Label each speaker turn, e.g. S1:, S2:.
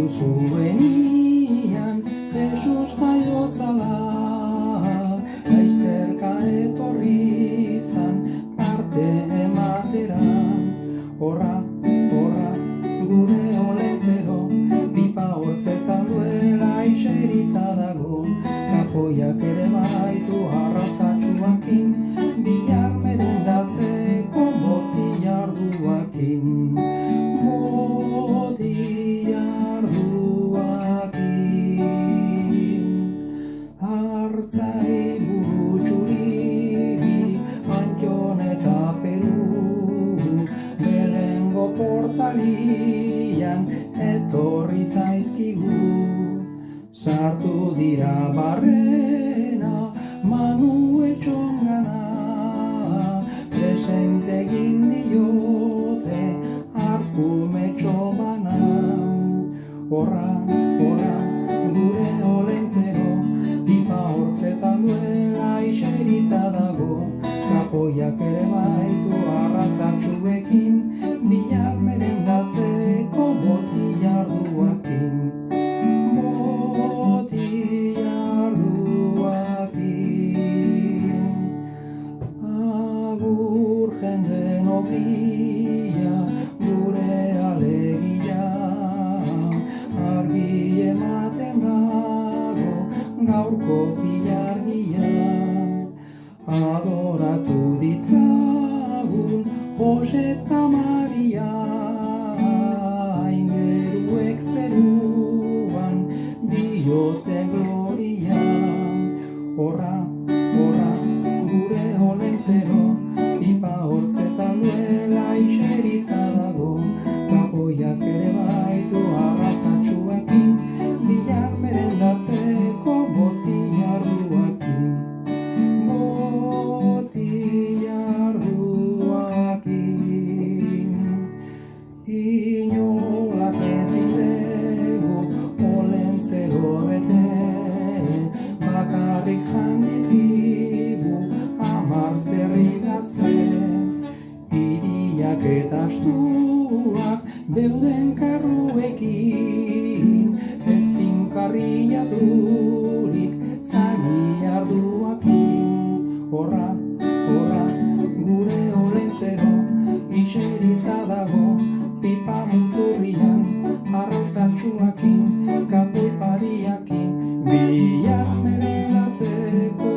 S1: zuenian Jesus jaio zala, laizterka etorri izan parte ematera. Horra, gure olentzero, pipa hortzetan duela iserita dago, kapoiak ere baitu arratzatxuakin, bihar merendatzeko botilarduakin. Artzai buru txuriri, Antton eta Peru, Belengo portalian etorri zaizkigu. Sartu dira barrena, Manuel txongana, presente egin diote arkume txobana. Horra, gure olentzero, pipa hortzetan duela iserita dago, kapoiak ere baitu arratzatxuekin, bihar merendatzeko botilarduakin. Agur jende nobria, gure alegia, argi ematen dago gaurko ilargia. Adoratu ditzagun Jose eta Maria, aingeruek zeruan diote gloria. Horra, gure olentzero, pipa hortzetan duela iserita dago, kapoiak ere baitu arratzatxuekin, bihar merendatzeko botilarduakin. Inolaz ezin dugu olentzero bete, bakarrik jandizkigu 10 zerri gazte. Hiriak eta astuak beuden karruekin, ezin karriaturik zagiarduakin. Horra, gure olentzero, iserita dago, pipa muturrian, arratzatxuakin, kapoi pariakin, bihar merendatzeko